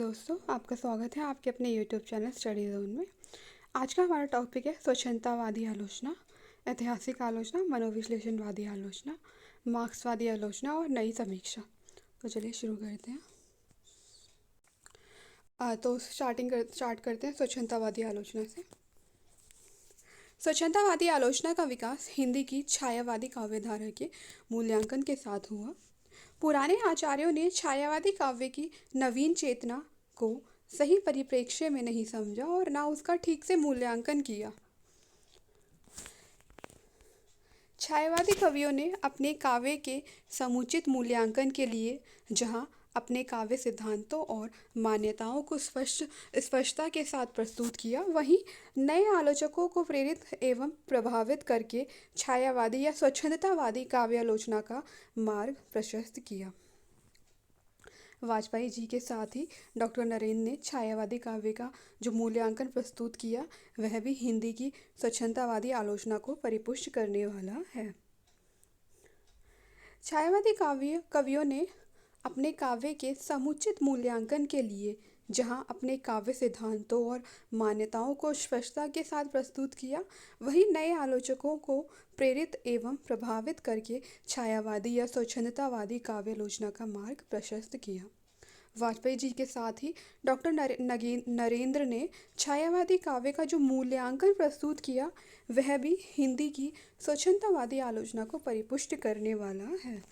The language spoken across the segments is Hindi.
दोस्तों, आपका स्वागत है आपके अपने यूट्यूब चैनल स्टडी जोन में। आज का हमारा टॉपिक है स्वच्छंदतावादी आलोचना, ऐतिहासिक आलोचना, मनोविश्लेषणवादी आलोचना, मार्क्सवादी आलोचना और नई समीक्षा। तो चलिए शुरू करते हैं। तो स्टार्ट करते हैं स्वच्छंदतावादी आलोचना से। स्वच्छंदतावादी आलोचना का विकास हिंदी की छायावादी काव्यधारा के मूल्यांकन के साथ हुआ। पुराने आचार्यों ने छायावादी काव्य की नवीन चेतना को सही परिप्रेक्ष्य में नहीं समझा और ना उसका ठीक से मूल्यांकन किया। छायावादी कवियों ने अपने काव्य के समुचित मूल्यांकन के लिए जहां अपने काव्य सिद्धांतों और मान्यताओं को स्पष्टता के साथ प्रस्तुत किया, वहीं नए आलोचकों को प्रेरित एवं प्रभावित करके छायावादी या स्वच्छंदतावादी काव्यालोचना का मार्ग प्रशस्त किया। वाजपेयी जी के साथ ही डॉक्टर नरेंद्र ने छायावादी काव्य का जो मूल्यांकन प्रस्तुत किया, वह भी हिंदी की स्वच्छंदतावादी आलोचना को परिपुष्ट करने वाला है। छायावादी कवियों ने अपने काव्य के समुचित मूल्यांकन के लिए जहां अपने काव्य सिद्धांतों और मान्यताओं को स्पष्टता के साथ प्रस्तुत किया, वहीं नए आलोचकों को प्रेरित एवं प्रभावित करके छायावादी या स्वच्छंदतावादी काव्यालोचना का मार्ग प्रशस्त किया। वाजपेयी जी के साथ ही डॉक्टर नरेंद्र ने छायावादी काव्य का जो मूल्यांकन प्रस्तुत किया, वह भी हिंदी की स्वच्छंदतावादी आलोचना को परिपुष्ट करने वाला है।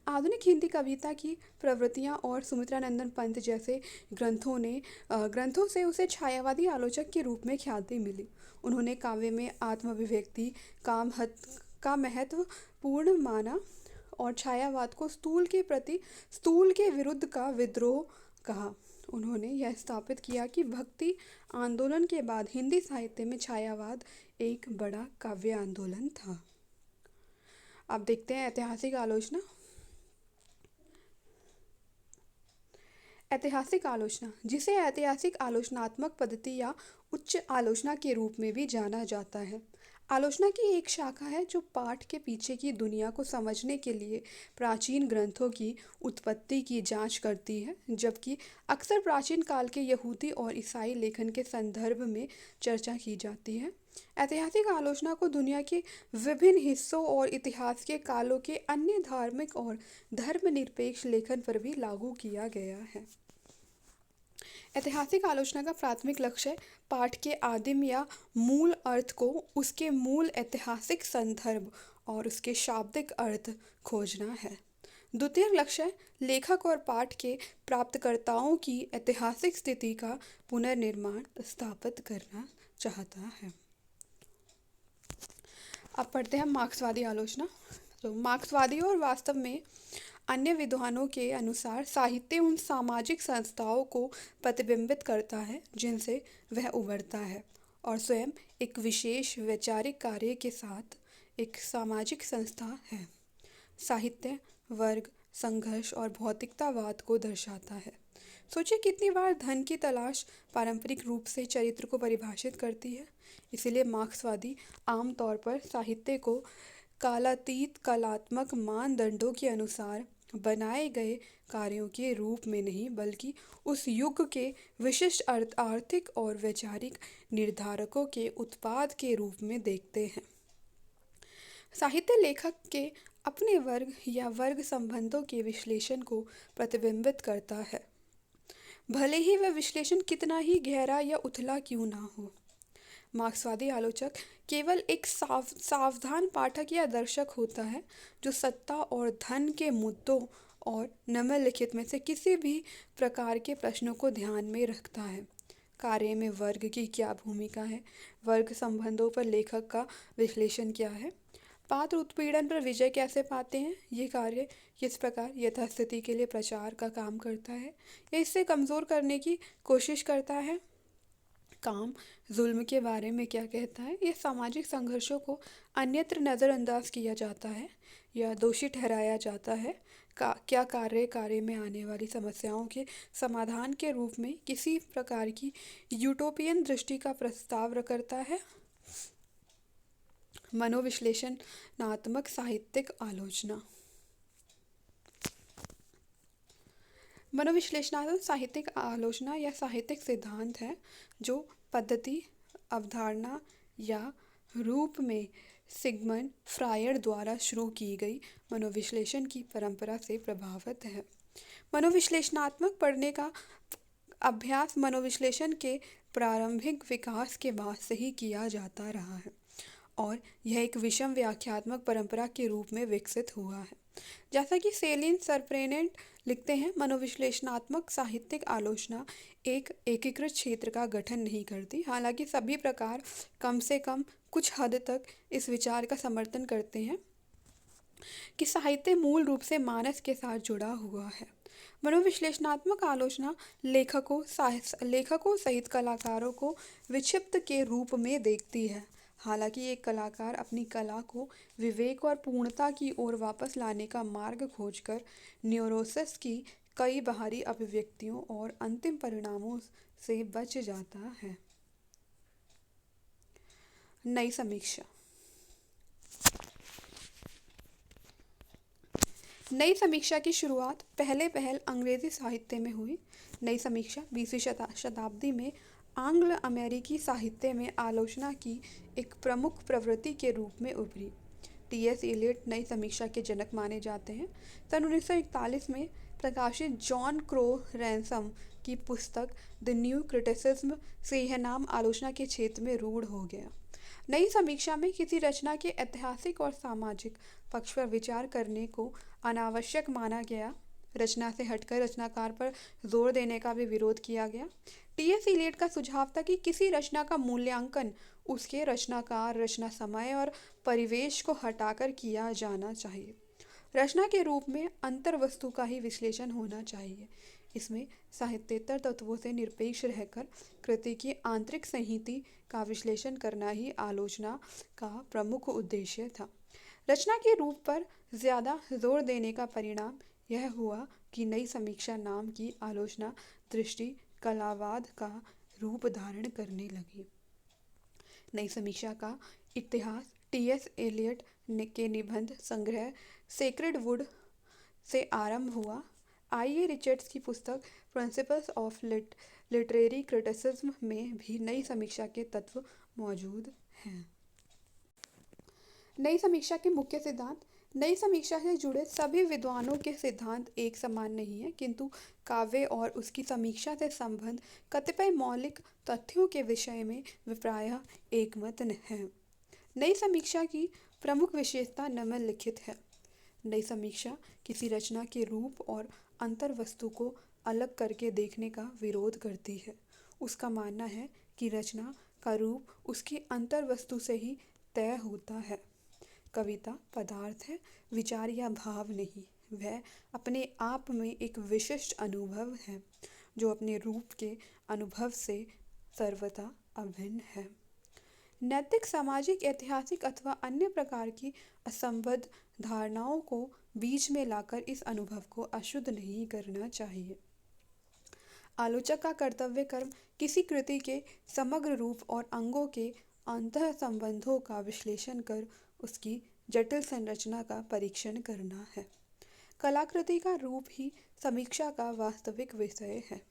आधुनिक हिंदी कविता की प्रवृत्तियां और सुमित्रानंदन पंत जैसे ग्रंथों से उसे छायावादी आलोचक के रूप में ख्याति मिली। उन्होंने काव्य में आत्माभिव्यक्ति का महत्व पूर्ण माना और छायावाद को स्थूल के विरुद्ध का विद्रोह कहा। उन्होंने यह स्थापित किया कि भक्ति आंदोलन के बाद हिंदी साहित्य में छायावाद एक बड़ा काव्य आंदोलन था। अब देखते हैं ऐतिहासिक आलोचना। ऐतिहासिक आलोचना, जिसे ऐतिहासिक आलोचनात्मक पद्धति या उच्च आलोचना के रूप में भी जाना जाता है, आलोचना की एक शाखा है जो पाठ के पीछे की दुनिया को समझने के लिए प्राचीन ग्रंथों की उत्पत्ति की जांच करती है, जबकि अक्सर प्राचीन काल के यहूदी और ईसाई लेखन के संदर्भ में चर्चा की जाती है। ऐतिहासिक आलोचना को दुनिया के विभिन्न हिस्सों और इतिहास के कालों के अन्य धार्मिक और धर्मनिरपेक्ष लेखन पर भी लागू किया गया है। ऐतिहासिक आलोचना का प्राथमिक लक्ष्य पाठ के आदिम या मूल अर्थ को उसके मूल ऐतिहासिक संदर्भ और उसके शाब्दिक अर्थ खोजना है। द्वितीय लक्ष्य लेखक और पाठ के प्राप्तकर्ताओं की ऐतिहासिक स्थिति का पुनर्निर्माण स्थापित करना चाहता है। अब पढ़ते हैं मार्क्सवादी आलोचना। तो मार्क्सवादी और वास्तव में अन्य विद्वानों के अनुसार साहित्य उन सामाजिक संस्थाओं को प्रतिबिंबित करता है जिनसे वह उभरता है और स्वयं एक विशेष वैचारिक कार्य के साथ एक सामाजिक संस्था है। साहित्य वर्ग, संघर्ष और भौतिकतावाद को दर्शाता है। सोचिए कितनी बार धन की तलाश पारंपरिक रूप से चरित्र को परिभाषित करती है। इसीलिए मार्क्सवादी आमतौर पर साहित्य को कालातीत कलात्मक मानदंडों के अनुसार बनाए गए कार्यों के रूप में नहीं, बल्कि उस युग के विशिष्ट आर्थिक और वैचारिक निर्धारकों के उत्पाद के रूप में देखते हैं। साहित्य लेखक के अपने वर्ग या वर्ग संबंधों के विश्लेषण को प्रतिबिंबित करता है, भले ही वह विश्लेषण कितना ही गहरा या उथला क्यों ना हो। मार्क्सवादी आलोचक केवल एक सावधान पाठक या दर्शक होता है जो सत्ता और धन के मुद्दों और निम्नलिखित में से किसी भी प्रकार के प्रश्नों को ध्यान में रखता है। कार्य में वर्ग की क्या भूमिका है, वर्ग संबंधों पर लेखक का विश्लेषण क्या है, पात्र उत्पीड़न पर विजय कैसे पाते हैं, ये कार्य किस प्रकार यथास्थिति के लिए प्रचार का काम करता है या इससे कमज़ोर करने की कोशिश करता है, काम जुल्म के बारे में क्या कहता है, यह सामाजिक संघर्षों को अन्यत्र नज़रअंदाज किया जाता है या दोषी ठहराया जाता है, क्या कार्य में आने वाली समस्याओं के समाधान के रूप में किसी प्रकार की यूटोपियन दृष्टि का प्रस्ताव करता है। मनोविश्लेषणात्मक साहित्यिक आलोचना। मनोविश्लेषणात्मक साहित्यिक आलोचना या साहित्यिक सिद्धांत है जो पद्धति, अवधारणा या रूप में सिगमंड फ्रायड द्वारा शुरू की गई मनोविश्लेषण की परंपरा से प्रभावित है। मनोविश्लेषणात्मक पढ़ने का अभ्यास मनोविश्लेषण के प्रारंभिक विकास के बाद से ही किया जाता रहा है और यह एक विषम व्याख्यात्मक परंपरा के रूप में विकसित हुआ है। जैसा कि सेलिन सरप्रेनेंट लिखते हैं, मनोविश्लेषणात्मक साहित्यिक आलोचना एक एकीकृत क्षेत्र का गठन नहीं करती, हालांकि सभी प्रकार कम से कम कुछ हद तक इस विचार का समर्थन करते हैं कि साहित्य मूल रूप से मानस के साथ जुड़ा हुआ है। मनोविश्लेषणात्मक आलोचना लेखकों सहित कलाकारों को विक्षिप्त के रूप में देखती है। हालांकि एक कलाकार अपनी कला को विवेक और पूर्णता की ओर वापस लाने का मार्ग खोजकर न्यूरोसिस की कई बाहरी अभिव्यक्तियों और अंतिम परिणामों से बच जाता है। नई समीक्षा। नई समीक्षा की शुरुआत पहल अंग्रेजी साहित्य में हुई। नई समीक्षा 20वीं शताब्दी में आंग्ल अमेरिकी साहित्य में आलोचना की एक प्रमुख प्रवृत्ति के रूप में उभरी। टी.एस. एलियट नई समीक्षा के जनक माने जाते हैं। सन 1941 में प्रकाशित जॉन क्रो रैनसम की पुस्तक द न्यू क्रिटिसिज्म से यह नाम आलोचना के क्षेत्र में रूढ़ हो गया। नई समीक्षा में किसी रचना के ऐतिहासिक और सामाजिक पक्ष पर विचार करने को अनावश्यक माना गया। रचना से हटकर रचनाकार पर जोर देने का भी विरोध किया गया। टी.एस. एलियट का सुझाव था कि किसी रचना का मूल्यांकन उसके रचनाकार, रचना समय और परिवेश को हटाकर किया जाना चाहिए। रचना के रूप में अंतर्वस्तु का ही विश्लेषण होना चाहिए। इसमें साहित्येतर तत्वों से निरपेक्ष रहकर कृति की आंतरिक संहिता का विश्लेषण करना ही आलोचना का प्रमुख उद्देश्य था। रचना के रूप पर ज़्यादा जोर देने का परिणाम यह हुआ कि नई समीक्षा नाम की आलोचना दृष्टि कलावाद का रूप धारण करने लगी। नई समीक्षा का इतिहास टी.एस. एलियट के निबंध संग्रह सेक्रेड वुड से आरंभ हुआ। आइए रिचर्ड्स की पुस्तक प्रिंसिपल्स ऑफ लिटरेरी क्रिटिसिज्म में भी नई समीक्षा के तत्व मौजूद हैं। नई समीक्षा के मुख्य सिद्धांत। नई समीक्षा से जुड़े सभी विद्वानों के सिद्धांत एक समान नहीं है, किंतु काव्य और उसकी समीक्षा से संबद्ध कतिपय मौलिक तथ्यों के विषय में वे प्रायः एकमत हैं। नई समीक्षा की प्रमुख विशेषता निम्नलिखित है। नई समीक्षा किसी रचना के रूप और अंतर्वस्तु को अलग करके देखने का विरोध करती है। उसका मानना है कि रचना का रूप उसकी अंतर्वस्तु से ही तय होता है। कविता पदार्थ है, विचार या भाव नहीं। वह अपने आप में एक विशिष्ट अनुभव है जो अपने रूप के अनुभव से सर्वथा अभिन्न है। नैतिक, सामाजिक, ऐतिहासिक अथवा अन्य प्रकार की असंबद्ध धारणाओं को बीच में लाकर इस अनुभव को अशुद्ध नहीं करना चाहिए। आलोचक का कर्तव्य कर्म किसी कृति के समग्र रूप और अंगों के अंतः संबंधों का विश्लेषण कर उसकी जटिल संरचना का परीक्षण करना है। कलाकृति का रूप ही समीक्षा का वास्तविक विषय है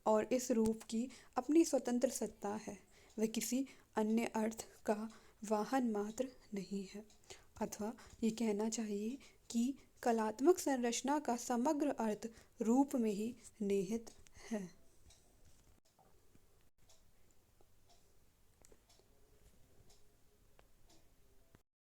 और इस रूप की अपनी स्वतंत्र सत्ता है। वह किसी अन्य अर्थ का वाहन मात्र नहीं है, अथवा ये कहना चाहिए कि कलात्मक संरचना का समग्र अर्थ रूप में ही निहित है।